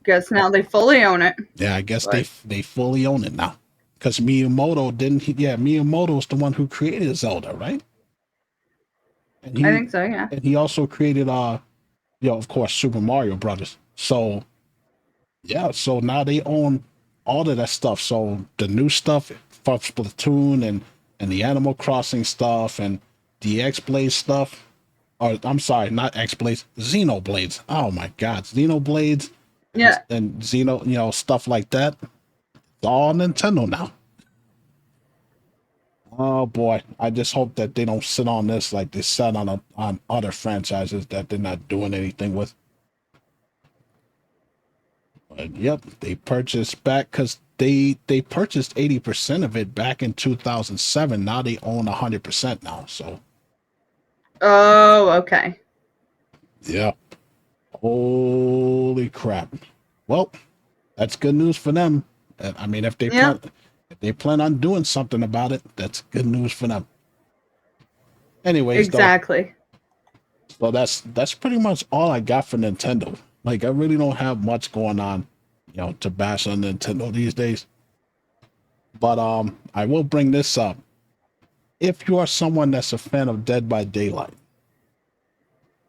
guess now they fully own it. Yeah, I guess they fully own it now. Because Miyamoto Miyamoto's the one who created Zelda, right? I think so, yeah. And he also created of course, Super Mario Brothers. So so now they own all of that stuff. So the new stuff for Splatoon and the Animal Crossing stuff and the X-Blade stuff. Or I'm sorry, not X-Blades, Xenoblades. Oh my God, Xenoblades. Yeah. And stuff like that. It's all Nintendo now. Oh boy, I just hope that they don't sit on this like they sat on other franchises that they're not doing anything with. But yep, they purchased back because they purchased 80% of it back in 2007. Now they own 100% now. So. Oh, okay. Yeah. Holy crap. Well, that's good news for them. I mean, if they plan on doing something about it, that's good news for them. Anyways, exactly. So that's pretty much all I got for Nintendo. Like, I really don't have much going on, to bash on Nintendo these days. But I will bring this up. If you are someone that's a fan of Dead by Daylight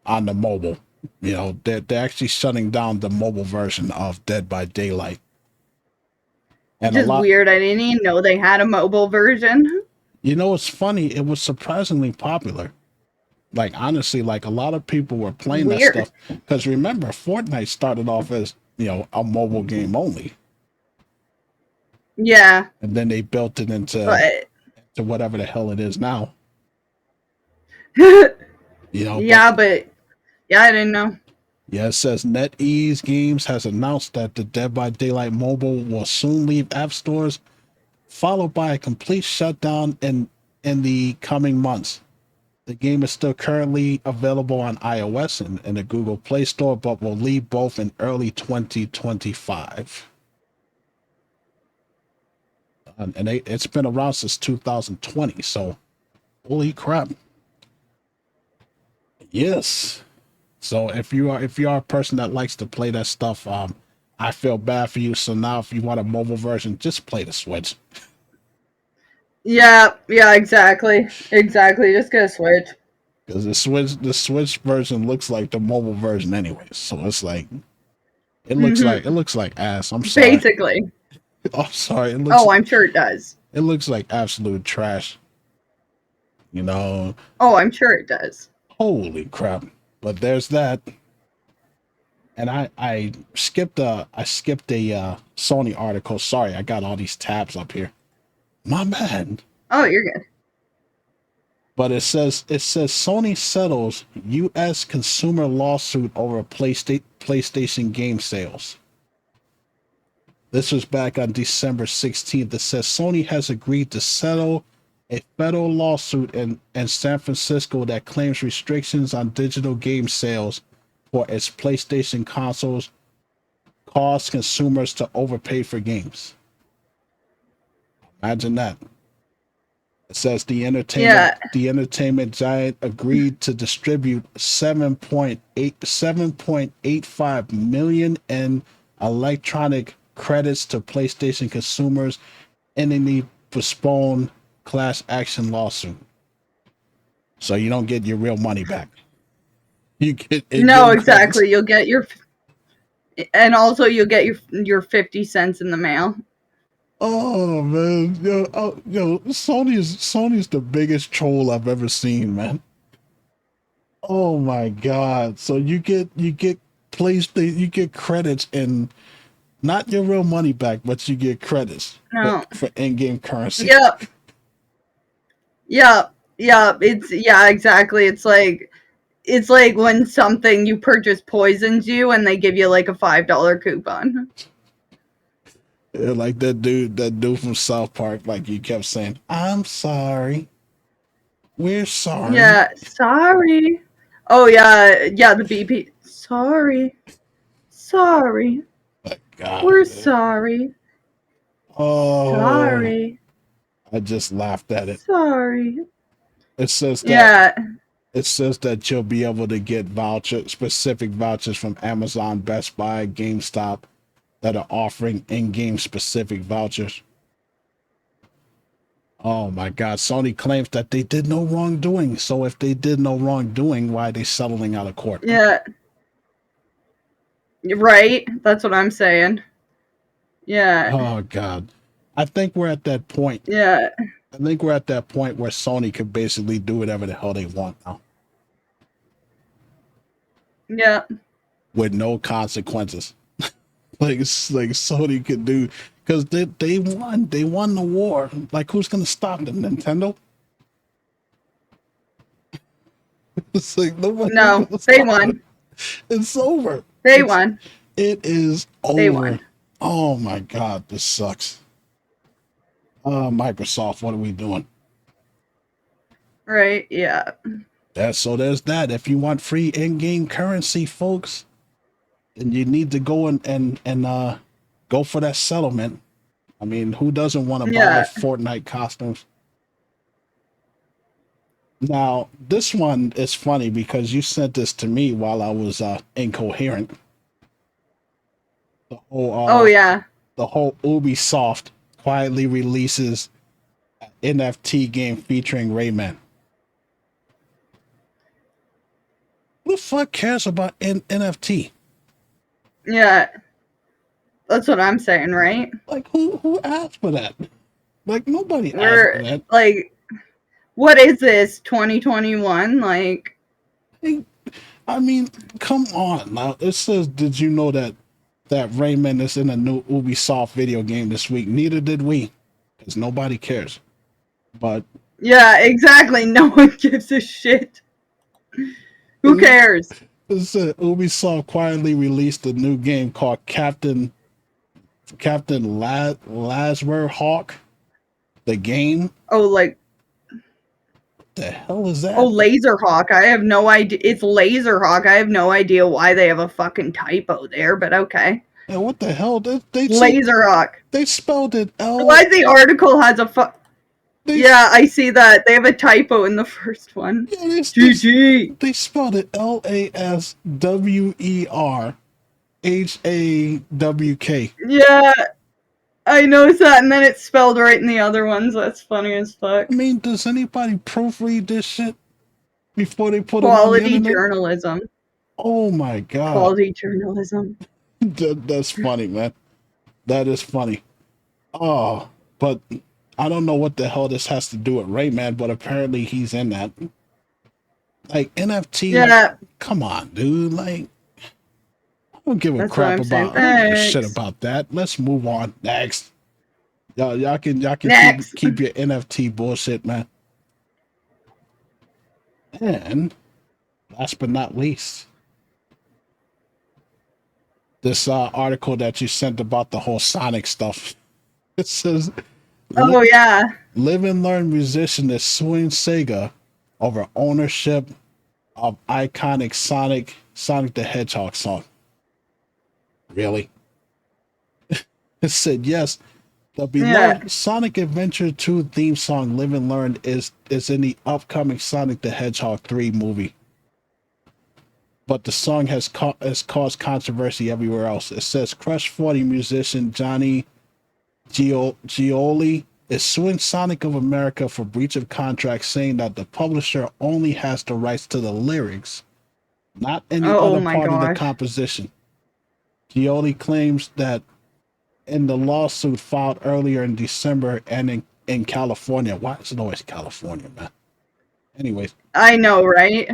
on the mobile, they're actually shutting down the mobile version of Dead by Daylight. And just weird. I didn't even know they had a mobile version. It's funny. It was surprisingly popular. Like, honestly, like a lot of people were playing that stuff. Because remember, Fortnite started off as, a mobile game only. Yeah. And then they built it into whatever the hell it is now. You know, but Yeah, but yeah, I didn't know. yeah, it says NetEase Games has announced that the Dead by Daylight mobile will soon leave app stores, followed by a complete shutdown in the coming months. The game is still currently available on iOS and the Google Play Store, but will leave both in early 2025. And it's been around since 2020, so holy crap. Yes. So if you are a person that likes to play that stuff, I feel bad for you. So now if you want a mobile version, just play the Switch. Yeah, yeah, exactly. Exactly. Just get a Switch. Because the Switch version looks like the mobile version anyway. So it's like it looks like ass. I'm sorry. Basically. I'm sorry. Oh, I'm sure it does. It looks like absolute trash. You know, Oh, I'm sure it does. holy crap. But there's that. And I skipped a Sony article. Sorry, I got all these tabs up here. My bad. Oh, you're good. But it says Sony settles U.S. consumer lawsuit over PlayStation game sales. This was back on December 16th. It says Sony has agreed to settle a federal lawsuit in San Francisco that claims restrictions on digital game sales for its PlayStation consoles cause consumers to overpay for games. Imagine that. It says the entertainment Yeah. the entertainment giant agreed to distribute 7.85 million in electronic credits to PlayStation consumers in a postponed class action lawsuit. So you don't get your real money back. You get No, in-game credits. exactly. You'll get your and also you'll get your 50 cents in the mail. Oh man, Sony's the biggest troll I've ever seen, man. Oh my god! So you get PlayStation, you get credits and not your real money back, but you get credits No. for in-game currency. Yep. Yep. Yep. Yeah, exactly. It's like when something you purchase poisons you and they give you like a $5 coupon. Yeah, like that dude from South Park, like you kept saying, "I'm sorry, we're sorry." Yeah, sorry. Oh yeah, yeah, the BP. Sorry. Sorry. My God, We're man. sorry. Oh, Sorry. I just laughed at it. Sorry. It says that Yeah. It says that you'll be able to get specific vouchers from Amazon, Best Buy, GameStop that are offering in-game specific vouchers. Oh my God. Sony claims that they did no wrongdoing. So if they did no wrongdoing, why are they settling out of court? Yeah. Right? That's what I'm saying. Yeah. Oh God. I think we're at that point. Yeah. I think we're at that point where Sony could basically do whatever the hell they want now Yeah. with no consequences. like Sony could do because they won the war. Like who's gonna stop them? Nintendo? It's like nobody's No, gonna they stop them. won. It's over. They It's won. it is They over. won. Oh my God, this sucks. Microsoft, what are we doing? Right? Yeah. There's that. If you want free in-game currency, folks, then you need to go and go for that settlement. I mean, who doesn't want to buy Yeah. Fortnite costumes? Now, this one is funny because you sent this to me while I was incoherent. The whole Oh yeah. the whole Ubisoft quietly releases an NFT game featuring Rayman. Who the fuck cares about NFT? Yeah. That's what I'm saying, right? Like who asked for that? Like nobody asked for We're that. like, what is this? 2021? Like, Hey, I mean, come on now. It says, did you know that Rayman is in a new Ubisoft video game this week? Neither did we, because nobody cares. But yeah, exactly. No one gives a shit. Who cares? Ubisoft quietly released a new game called Captain Laswer Hawk. The game. Oh, like, The hell is that? oh, Laserhawk. I have no idea. It's Laserhawk. I have no idea why they have a fucking typo there, but okay. And what the hell? Laserhawk. They spelled it L. Why the article has a Yeah, I see that. They have a typo in the first one. Yeah, GG. They spelled it LASWERHAWK. Yeah, I noticed that, and then it's spelled right in the other ones. That's funny as fuck. I mean, does anybody proofread this shit before they put it on the Quality internet? journalism. Oh my god. Quality journalism. That's funny, man. That is funny. Oh, but I don't know what the hell this has to do with Rayman, but apparently he's in that. Like NFT, Yeah. like, come on, dude. Like, I don't give a crap about shit about that. Let's move on. Next. Y'all can keep your NFT bullshit, man. And last but not least, this article that you sent about the whole Sonic stuff. It says, oh yeah, live and learn musician is suing Sega over ownership of iconic Sonic the Hedgehog song. Really? It said yes. The beloved Sonic Adventure 2 theme song "Live and Learn" is in the upcoming Sonic the Hedgehog 3 movie. But the song has caused controversy everywhere else. It says Crush 40 musician Johnny Gioli is suing Sonic of America for breach of contract, saying that the publisher only has the rights to the lyrics, not any other part of the composition. Gioli claims that in the lawsuit filed earlier in December and in California. Why is it always California, man? Anyways. I know, right?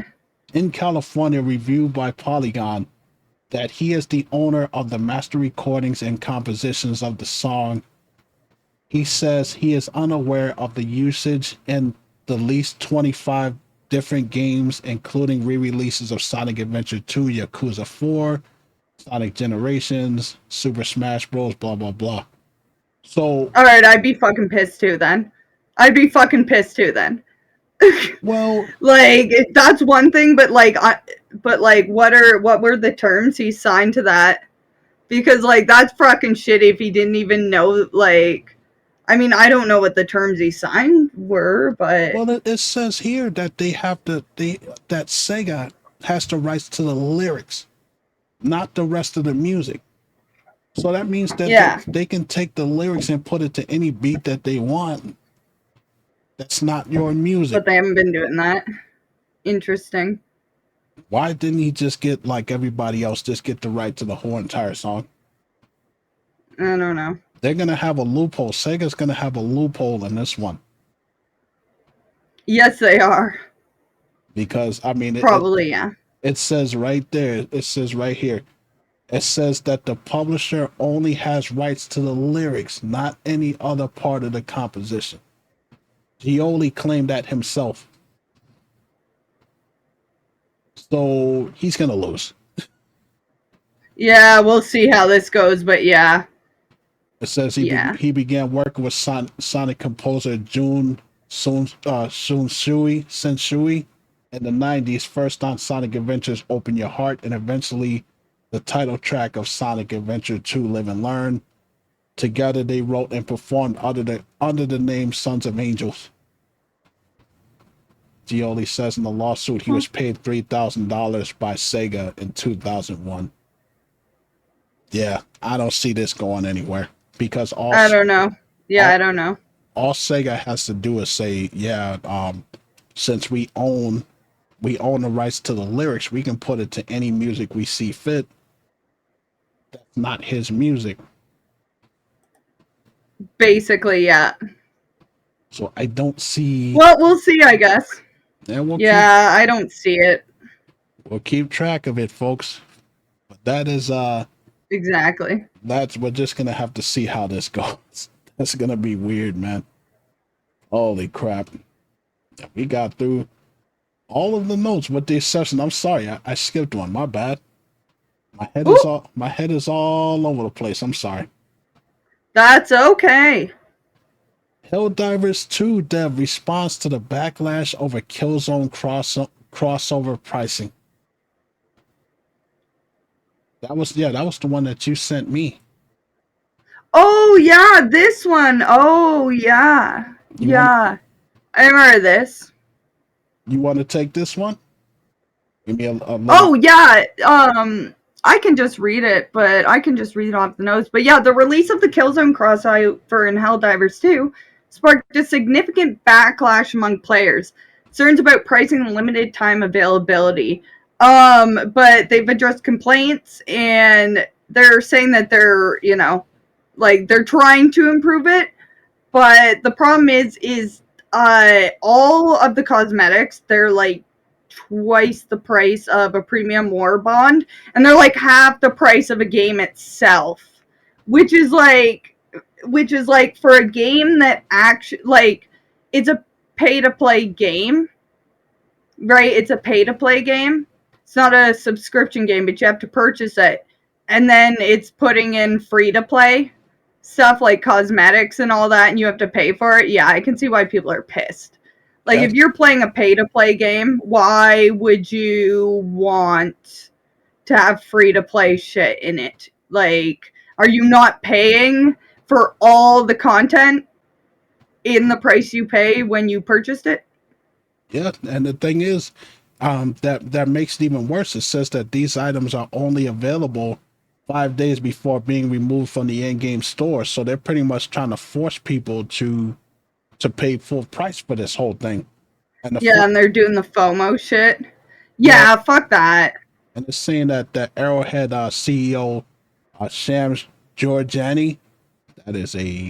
In California, reviewed by Polygon, that he is the owner of the master recordings and compositions of the song. He says he is unaware of the usage in the least 25 different games, including re-releases of Sonic Adventure 2, Yakuza 4, Sonic Generations, Super Smash Bros., blah, blah, blah. So... Alright, I'd be fucking pissed too then. Well... like, that's one thing, but like, what were the terms he signed to that? Because, like, that's fucking shit if he didn't even know, like... I mean, I don't know what the terms he signed were, but... Well, it says here that that Sega has the rights to the lyrics, not the rest of the music. So that means that they can take the lyrics and put it to any beat that they want. That's not your music. But they haven't been doing that. Interesting. Why didn't he just get, like everybody else, just get the right to the whole entire song? I don't know. They're going to have a loophole. Sega's going to have a loophole in this one. Yes, they are. Because, I mean... Probably, It says right there. It says right here. It says that the publisher only has rights to the lyrics, not any other part of the composition. Gioli claimed that himself. So he's going to lose. Yeah, we'll see how this goes, but yeah. It says he began working with Sonic composer Jun Sensui in the 90s, first on Sonic Adventures Open Your Heart, and eventually the title track of Sonic Adventure 2 Live and Learn. Together they wrote and performed under the name Sons of Angels. Gioli says in the lawsuit he was paid $3,000 by Sega in 2001. Yeah, I don't see this going anywhere. Because I don't know. Yeah, I don't know. All Sega has to do is say, since we own the rights to the lyrics, we can put it to any music we see fit. That's not his music. Basically, yeah. So I don't see... Well, we'll see, I guess. And I don't see it. We'll keep track of it, folks. But that is... Exactly. We're just going to have to see how this goes. That's going to be weird, man. Holy crap. We got through All of the notes, with the exception. I'm sorry, I skipped one. My bad. Ooh, My head is all over the place. I'm sorry. that's okay. Helldivers 2 dev response to the backlash over Killzone crossover pricing. That was the one that you sent me. Oh yeah, this one. Oh yeah. You want Yeah. I remember this. to take this one? Give me a little. Oh yeah. I can just read it, but I can just read it off the notes. But yeah, the release of the Killzone crossover in Helldivers 2 sparked a significant backlash among players. Concerns about pricing and limited time availability. But they've addressed complaints and they're saying that they're, like they're trying to improve it. But the problem is all of the cosmetics, they're like twice the price of a premium war bond, and they're like half the price of a game itself, which is like for a game that actually, like, it's a pay to play game, right? It's a pay to play game. It's not a subscription game, but you have to purchase it, and then it's putting in free to play stuff like cosmetics and all that, and you have to pay for it. Yeah, I can see why people are pissed. Like, Yeah, if you're playing a pay to play game, why would you want to have free to play shit in it? Like, are you not paying for all the content in the price you pay when you purchased it? yeah, and the thing is, that makes it even worse. It says that these items are only available 5 days before being removed from the in-game store. So they're pretty much trying to force people to pay full price for this whole thing. And Yeah, and they're doing the FOMO shit. yeah, Yeah, fuck that. and it's saying that the Arrowhead CEO, Shams Georgiani,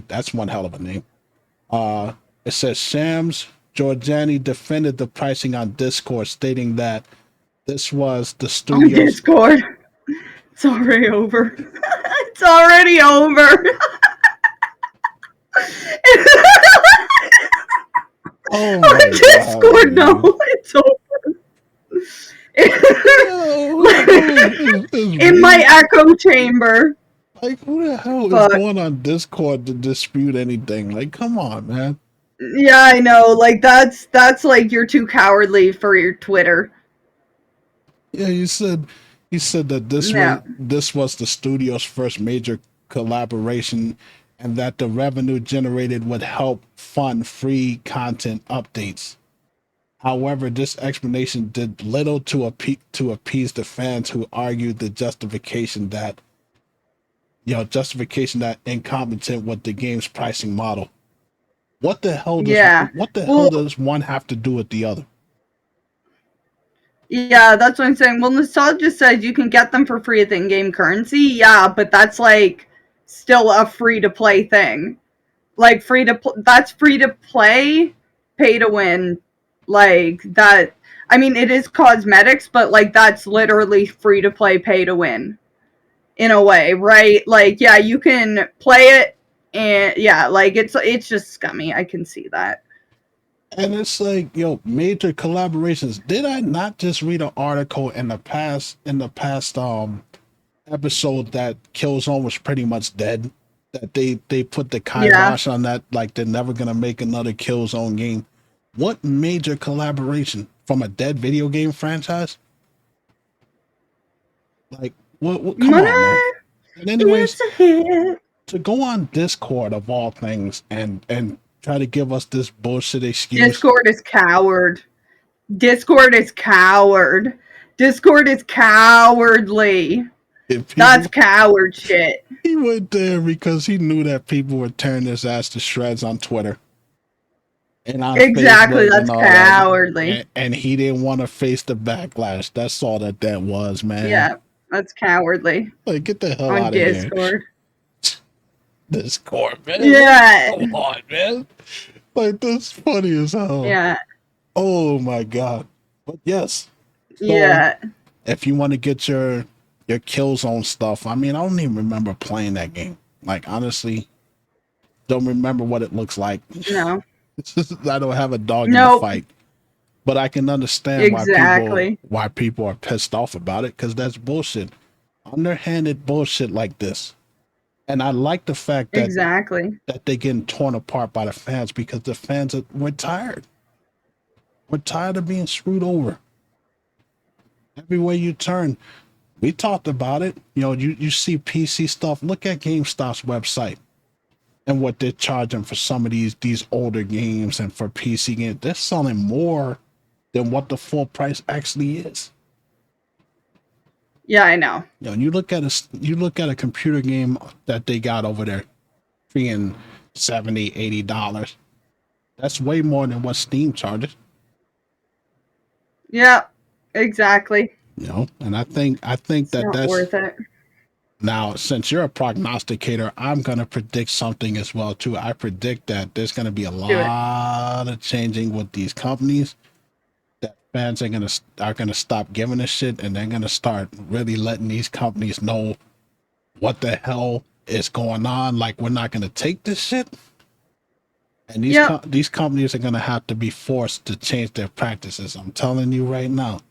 that's one hell of a name. It says Shams Georgiani defended the pricing on Discord, stating that this was the On studio's. Discord. It's already over. It's already over. Oh On my Discord, god! no, it's over. In my echo chamber. Like, who the hell is Fuck. going on Discord to dispute anything? Like, come on, man. Yeah, I know. Like, that's like you're too cowardly for your Twitter. Yeah, he said that Yeah. this was the studio's first major collaboration, and that the revenue generated would help fund free content updates. However, this explanation did little to appease the fans who argued the justification that incompetent with the game's pricing model. Yeah. What the hell Well, does one have to do with the other? yeah, that's what I'm saying. Well, Nostalgia says you can get them for free at the in-game currency. Yeah, but that's like still a free-to-play thing. Like, that's free to play, pay to win. Like that. I mean, it is cosmetics, but like that's literally free to play, pay to win in a way, right? Like, yeah, you can play it, and yeah, like it's just scummy. I can see that. And it's like, major collaborations. Did I not just read an article in the past episode that Killzone was pretty much dead? That they put the Yeah. kibosh on that, like they're never gonna make another Killzone game. What major collaboration from a dead video game franchise? Like, what come Money, on, man. And anyways, it's a hit. to go on Discord of all things and try to give us this bullshit excuse. Discord is coward. Discord is coward. Discord is cowardly. If That's people coward shit. He went there because he knew that people would turn his ass to shreds on Twitter and on Exactly, Facebook and that's all that. cowardly. And he didn't want to face the backlash. That's all that was, man. Yeah, that's cowardly. Like, get the hell On out of here. Discord. Discord, man. Yeah. Come on, man. Like, that's funny as hell. Yeah. Oh my god. But yes. So, Yeah. if you want to get your Killzone stuff, I mean, I don't even remember playing that game. Like, honestly, don't remember what it looks like. No. I don't have a dog in the Nope. fight. But I can understand Exactly. why people are pissed off about it, because that's bullshit. Underhanded bullshit like this. And I like the fact Exactly. that they're getting torn apart by the fans, because the fans we're tired. We're tired of being screwed over. Everywhere you turn. We talked about it. You know, you see PC stuff. Look at GameStop's website and what they're charging for some of these older games, and for PC games. They're selling more than what the full price actually is. Yeah, I know. You know, you look at a computer game that they got over there being $70-$80. That's way more than what Steam charges. Yeah, exactly. You know, and I think It's not that's worth it. now, since you're a prognosticator, I'm gonna predict something as well too. I predict that there's gonna be a lot of changing with these companies. That fans are gonna stop giving a shit, and they're gonna start really letting these companies know what the hell is going on. Like, we're not gonna take this shit, and these companies are gonna have to be forced to change their practices. I'm telling you right now.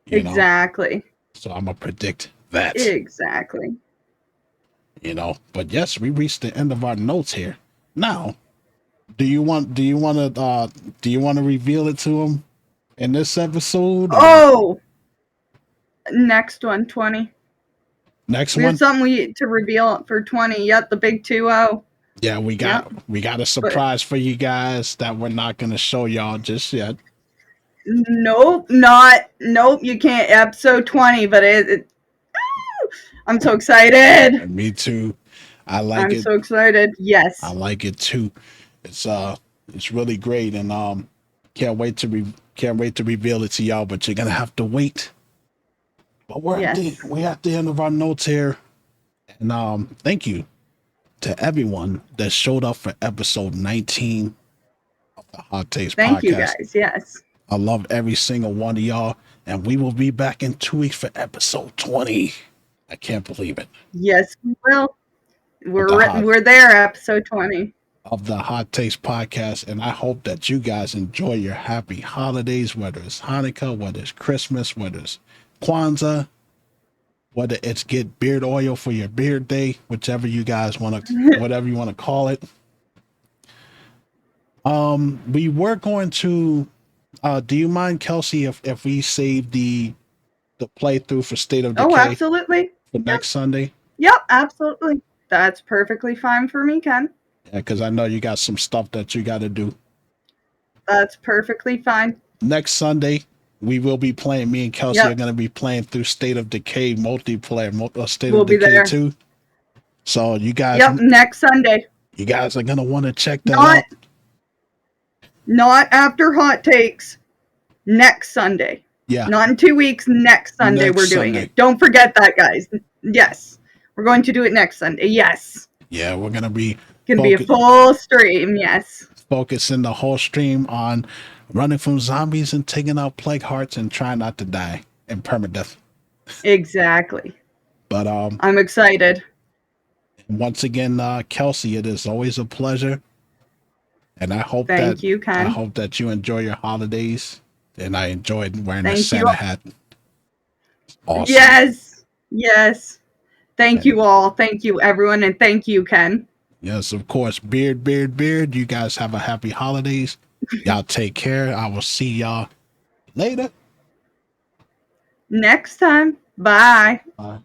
You Exactly. know? So I'm gonna predict that. Exactly. You know, but yes, we reached the end of our notes here. Now, do you want to reveal it to him in this episode? Oh, next one, 20. Next We one? have something to reveal for 20. Yep, the big 2-0. Yeah, we got a surprise for you guys that we're not going to show y'all just yet. Nope, you can't. Episode 20, but I'm so excited. Me too. I'm so excited. Yes. I like it too. It's really great, and can't wait to reveal it to y'all, but you're going to have to wait. But we're at the end of our notes here. And thank you to everyone that showed up for episode 19 of the Hot Taste Podcast. Thank you guys. Yes. I love every single one of y'all. And we will be back in 2 weeks for episode 20. I can't believe it. Yes, we will. We're there, episode 20. Of the Hot Taste Podcast. And I hope that you guys enjoy your happy holidays, whether it's Hanukkah, whether it's Christmas, whether it's Kwanzaa, whether it's get beard oil for your beard day, whichever you guys want to, whatever you want to call it. We were going to, do you mind, Kelsey, if we save the playthrough for State of Decay? Oh, absolutely. For next Sunday? Yep, absolutely. That's perfectly fine for me, Ken. Yeah, because I know you got some stuff that you got to do. That's perfectly fine. Next Sunday, we will be playing. Me and Kelsey are going to be playing through State of Decay multiplayer. State of Decay 2. So you guys. Yep, next Sunday. You guys are going to want to check that out. Not after Hot Takes. Next Sunday. Yeah. Not in 2 weeks. Next Sunday we're doing it. Don't forget that, guys. Yes. We're going to do it next Sunday. Yes. Yeah, we're going to be. Going to be a full stream. Yes. Focusing the whole stream on running from zombies and taking out plague hearts and trying not to die in permadeath. Exactly. But I'm excited. Once again, Kelsey, it is always a pleasure. And I hope Thank you, Ken. I hope that you enjoy your holidays. And I enjoyed wearing the Santa hat. Awesome. Yes. Yes. Thank you all. Thank you, everyone. And thank you, Ken. Yes, of course. Beard. You guys have a happy holidays. Y'all take care. I will see y'all later. Next time. Bye. Bye.